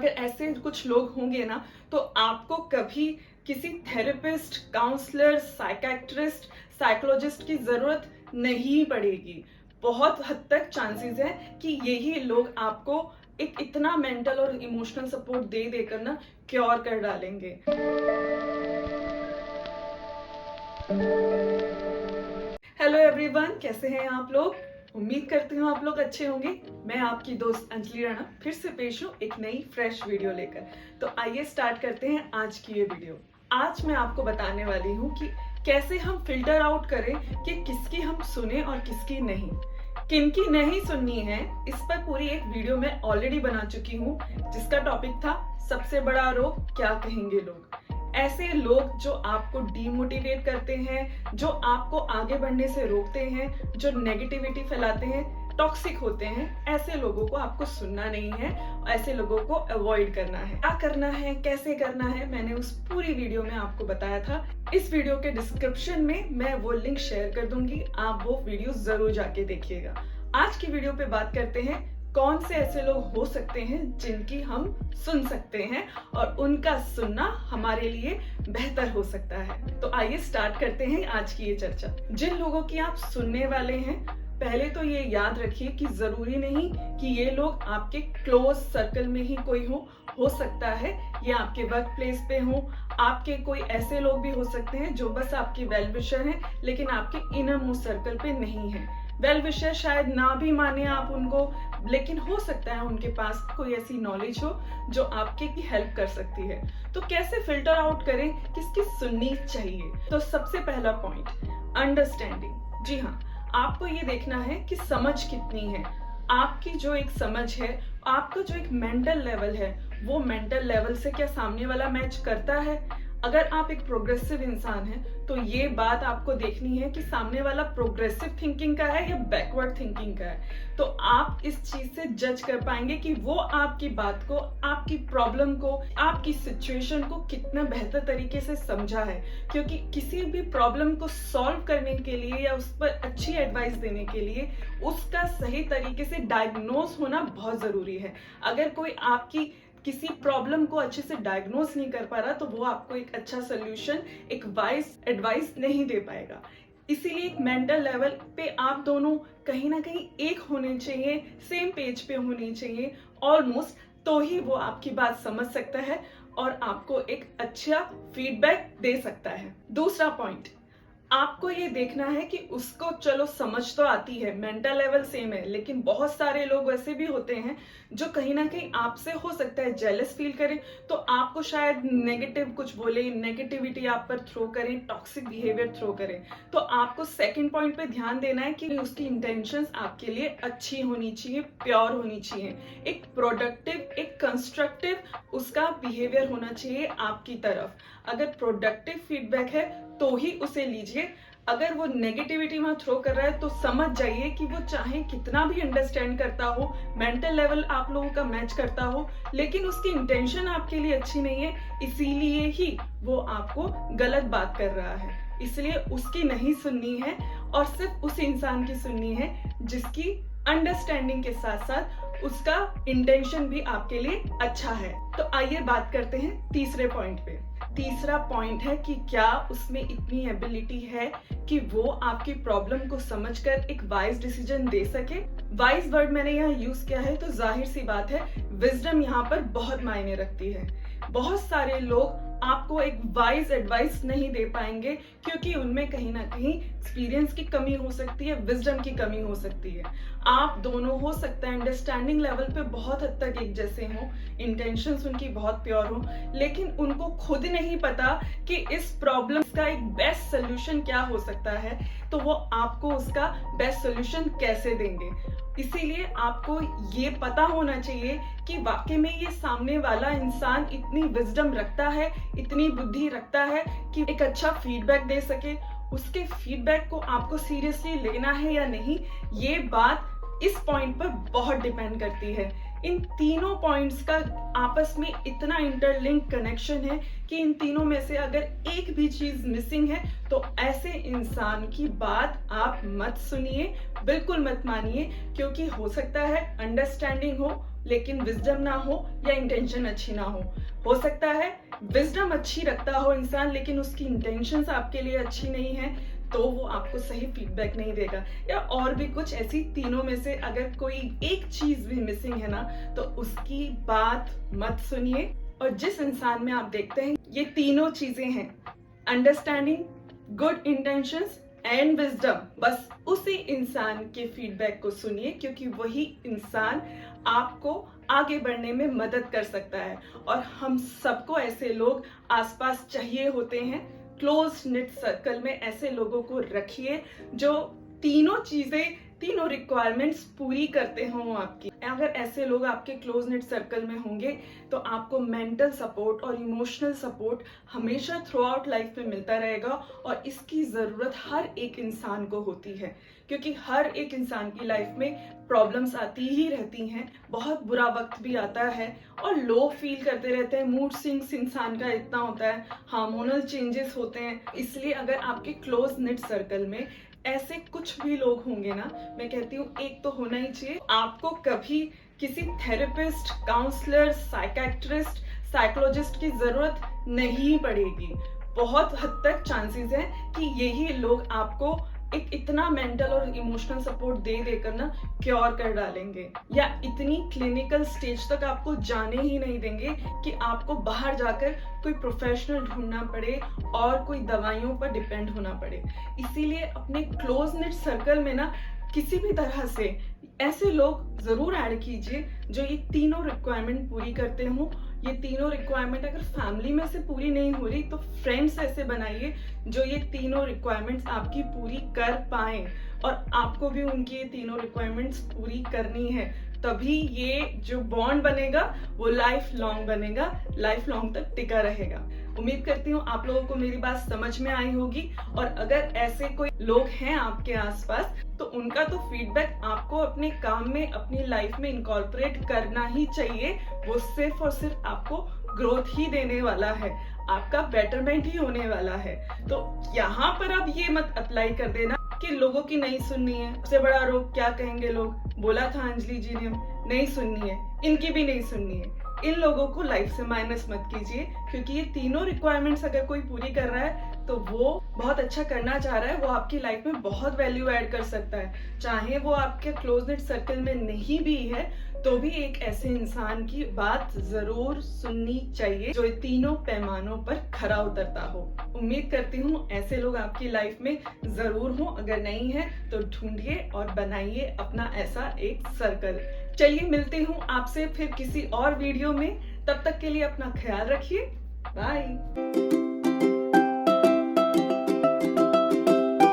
अगर ऐसे कुछ लोग होंगे ना, तो आपको कभी किसी थेरेपिस्ट, काउंसलर, साइकियाट्रिस्ट, साइकोलॉजिस्ट की जरूरत नहीं पड़ेगी। बहुत हद तक चांसेस है कि यही लोग आपको एक इतना मेंटल और इमोशनल सपोर्ट दे देकर ना क्योर कर डालेंगे। हेलो एवरीवन, कैसे हैं आप लोग? उम्मीद करती हूँ आप लोग अच्छे होंगे। मैं आपकी दोस्त अंजलि राणा फिर से पेश हूँ एक नई फ्रेश वीडियो लेकर। तो आइए स्टार्ट करते हैं आज की ये वीडियो। आज मैं आपको बताने वाली हूँ कि कैसे हम फिल्टर आउट करें कि किसकी हम सुने और किसकी नहीं। किनकी नहीं सुननी है, इस पर पूरी एक वीडियो मैं ऑलरेडी बना चुकी हूँ, जिसका टॉपिक था सबसे बड़ा रोग क्या कहेंगे लोग। ऐसे लोग जो आपको डीमोटिवेट करते हैं, जो आपको आगे बढ़ने से रोकते हैं, जो नेगेटिविटी फैलाते हैं, टॉक्सिक होते हैं, ऐसे लोगों को आपको सुनना नहीं है। ऐसे लोगों को अवॉइड करना है। क्या करना है, कैसे करना है, मैंने उस पूरी वीडियो में आपको बताया था। इस वीडियो के डिस्क्रिप्शन में मैं वो लिंक शेयर कर दूंगी, आप वो वीडियो जरूर जाके देखिएगा। आज की वीडियो पे बात करते हैं कौन से ऐसे लोग हो सकते हैं जिनकी हम सुन सकते हैं और उनका सुनना हमारे लिए बेहतर हो सकता है। तो आइए स्टार्ट करते हैं आज की ये चर्चा। जिन लोगों की आप सुनने वाले हैं, पहले तो ये याद रखिए कि जरूरी नहीं कि ये लोग आपके क्लोज सर्कल में ही कोई हो सकता है ये आपके वर्क प्लेस पे हो। आपके कोई ऐसे लोग भी हो सकते हैं जो बस आपके वेल विशर हैं, लेकिन आपके इनर मोस्ट सर्कल पे नहीं है। वेल विशर शायद ना भी माने आप उनको, लेकिन हो सकता है उनके पास कोई ऐसी नॉलेज हो जो आपके की हेल्प कर सकती है। तो कैसे फिल्टर आउट करें किसकी सुननी चाहिए? तो सबसे पहला पॉइंट, अंडरस्टैंडिंग। जी हाँ, आपको ये देखना है कि समझ कितनी है। आपकी जो एक समझ है, आपका जो एक मेंटल लेवल है, वो मेंटल लेवल से क्या सामने वाला मैच करता है? अगर आप एक प्रोग्रेसिव इंसान हैं, तो ये बात आपको देखनी है कि सामने वाला प्रोग्रेसिव थिंकिंग का है या बैकवर्ड थिंकिंग का है। तो आप इस चीज से जज कर पाएंगे कि वो आपकी बात को, आपकी प्रॉब्लम को, आपकी सिचुएशन को कितना बेहतर तरीके से समझा है। क्योंकि किसी भी प्रॉब्लम को सॉल्व करने के लिए या उस पर अच्छी एडवाइस देने के लिए उसका सही तरीके से डायग्नोज होना बहुत जरूरी है। अगर कोई आपकी किसी प्रॉब्लम को अच्छे से डायग्नोस नहीं कर पा रहा, तो वो आपको एक अच्छा सोल्यूशन, एक वाइज एडवाइस नहीं दे पाएगा। इसीलिए एक मेंटल लेवल पे आप दोनों कहीं ना कहीं एक होने चाहिए, सेम पेज पे होने चाहिए ऑलमोस्ट, तो ही वो आपकी बात समझ सकता है और आपको एक अच्छा फीडबैक दे सकता है। दूसरा पॉइंट, आपको ये देखना है कि उसको चलो समझ तो आती है, मेंटल लेवल सेम है, लेकिन बहुत सारे लोग ऐसे भी होते हैं जो कहीं ना कहीं आपसे हो सकता है जेलस फील करें, तो आपको शायद नेगेटिव कुछ बोले, नेगेटिविटी आप पर थ्रो करें, टॉक्सिक बिहेवियर थ्रो करें। तो आपको सेकंड पॉइंट पे ध्यान देना है कि उसकी इंटेंशंस आपके लिए अच्छी होनी चाहिए, प्योर होनी चाहिए, एक प्रोडक्टिव, एक कंस्ट्रक्टिव उसका बिहेवियर होना चाहिए आपकी तरफ। अगर प्रोडक्टिव फीडबैक है तो ही उसे लीजिए। अगर वो नेगेटिविटी में थ्रो कर रहा है, तो समझ जाइए कि वो चाहे कितना भी अंडरस्टैंड करता हो, मेंटल लेवल आप लोगों का मैच करता हो, लेकिन उसकी इंटेंशन आपके लिए अच्छी नहीं है, इसीलिए ही वो आपको गलत बात कर रहा है। इसलिए उसकी नहीं सुननी है और सिर्फ उस इंसान की सुननी है जिसकी अंडरस्टैंडिंग के साथ साथ उसका इंटेंशन भी आपके लिए अच्छा है। तो आइए बात करते हैं तीसरे पॉइंट पे। तीसरा पॉइंट है कि क्या उसमें इतनी एबिलिटी है कि वो आपकी प्रॉब्लम को समझकर एक वाइज डिसीजन दे सके। वाइज वर्ड मैंने यहाँ यूज किया है, तो जाहिर सी बात है विजडम यहाँ पर बहुत मायने रखती है। बहुत सारे लोग आपको एक वाइज एडवाइस नहीं दे पाएंगे क्योंकि उनमें कहीं ना कहीं एक्सपीरियंस की कमी हो सकती है, विजडम की कमी हो सकती है। आप दोनों हो सकता है अंडरस्टैंडिंग लेवल पे बहुत हद तक एक जैसे हों, इंटेंशंस उनकी बहुत प्योर हो, लेकिन उनको खुद नहीं पता कि इस प्रॉब्लम का एक बेस्ट सोल्यूशन क्या हो सकता है, तो वो आपको उसका बेस्ट सोल्यूशन कैसे देंगे। इसीलिए आपको ये पता होना चाहिए कि वाकई में ये सामने वाला इंसान इतनी विजडम रखता है, इतनी बुद्धि रखता है कि एक अच्छा फीडबैक दे सके। उसके फीडबैक को आपको सीरियसली लेना है या नहीं, ये बात इस पॉइंट पर बहुत डिपेंड करती है। इन तीनों पॉइंट्स का आपस में इतना इंटरलिंक कनेक्शन है कि इन तीनों में से अगर एक भी चीज मिसिंग है, तो ऐसे इंसान की बात आप मत सुनिए, बिल्कुल मत मानिए, क्योंकि हो सकता है अंडरस्टैंडिंग हो, लेकिन विजडम ना हो या इंटेंशन अच्छी ना हो सकता है विजडम अच्छी रखता हो इंसान लेकिन उसकी इंटेंशंस आपके लिए अच्छी नहीं है, तो वो आपको सही फीडबैक नहीं देगा। या और भी कुछ ऐसी तीनों में से अगर कोई एक चीज भी मिसिंग है ना, तो उसकी बात मत सुनिए। और जिस इंसान में आप देखते हैं ये तीनों चीजें हैं, understanding, good intentions and wisdom, बस उसी इंसान के फीडबैक को सुनिए, क्योंकि वही इंसान आपको आगे बढ़ने में मदद कर सकता है। और हम सबको ऐसे लोग आसपास चाहिए होते हैं। क्लोज निट सर्कल में ऐसे लोगों को रखिए जो तीनों रिक्वायरमेंट्स पूरी करते हों आपकी। अगर ऐसे लोग आपके क्लोज निट सर्कल में होंगे तो आपको मेंटल सपोर्ट और इमोशनल सपोर्ट हमेशा थ्रू आउट लाइफ में मिलता रहेगा। और इसकी जरूरत हर एक इंसान को होती है, क्योंकि हर एक इंसान की लाइफ में प्रॉब्लम्स आती ही रहती हैं, बहुत बुरा वक्त भी आता है और लो फील करते रहते हैं। मूड स्विंग्स इंसान का इतना होता है, हार्मोनल चेंजेस होते हैं। इसलिए अगर आपके क्लोज निट सर्कल में ऐसे कुछ भी लोग होंगे ना, मैं कहती हूँ एक तो होना ही चाहिए। आपको कभी किसी थेरेपिस्ट, काउंसलर, साइकेट्रिस्ट, साइकोलॉजिस्ट की जरूरत नहीं पड़ेगी। बहुत हद तक चांसेस है कि यही लोग आपको एक इतना मेंटल और इमोशनल सपोर्ट दे देकर ना क्योर कर डालेंगे, या इतनी क्लिनिकल स्टेज तक आपको जाने ही नहीं देंगे कि आपको बाहर जाकर कोई प्रोफेशनल ढूंढना पड़े और कोई दवाइयों पर डिपेंड होना पड़े। इसीलिए अपने क्लोज निट सर्कल में ना किसी भी तरह से ऐसे लोग जरूर ऐड कीजिए जो ये तीनों रिक्वायरमेंट पूरी करते हो। ये तीनों रिक्वायरमेंट अगर फैमिली में से पूरी नहीं हो रही तो फ्रेंड्स ऐसे बनाइए जो ये तीनों रिक्वायरमेंट्स आपकी पूरी कर पाए, और आपको भी उनकी ये तीनों रिक्वायरमेंट्स पूरी करनी है। तभी ये जो बॉन्ड बनेगा वो लाइफ लॉन्ग बनेगा, लाइफ लॉन्ग तक टिका रहेगा। उम्मीद करती हूँ आप लोगों को मेरी बात समझ में आई होगी। और अगर ऐसे कोई लोग हैं आपके आसपास तो उनका तो फीडबैक आपको अपने काम में, अपनी लाइफ में इनकॉर्पोरेट करना ही चाहिए। वो सिर्फ और सिर्फ आपको ग्रोथ ही देने वाला है, आपका बेटरमेंट ही होने वाला है। तो यहाँ पर अब ये मत अप्लाई कर देना कि लोगों की नहीं सुननी है, सबसे बड़ा रोग क्या कहेंगे लोग, बोला था अंजलि जी ने नहीं सुननी है, इनकी भी नहीं सुननी है। इन लोगों को लाइफ से माइनस मत कीजिए, क्योंकि ये तीनों रिक्वायरमेंट्स अगर कोई पूरी कर रहा है तो वो बहुत अच्छा करना चाह रहा है, वो आपकी लाइफ में बहुत वैल्यू ऐड कर सकता है। चाहे वो आपके क्लोज नेट सर्कल में नहीं भी है तो भी एक ऐसे इंसान की बात जरूर सुननी चाहिए जो तीनों पैमानों पर खरा उतरता हो। उम्मीद करती हूँ ऐसे लोग आपकी लाइफ में जरूर हो। अगर नहीं है तो ढूंढिए और बनाइए अपना ऐसा एक सर्कल। चलिए मिलती हूँ आपसे फिर किसी और वीडियो में, तब तक के लिए अपना ख्याल रखिए। बाय।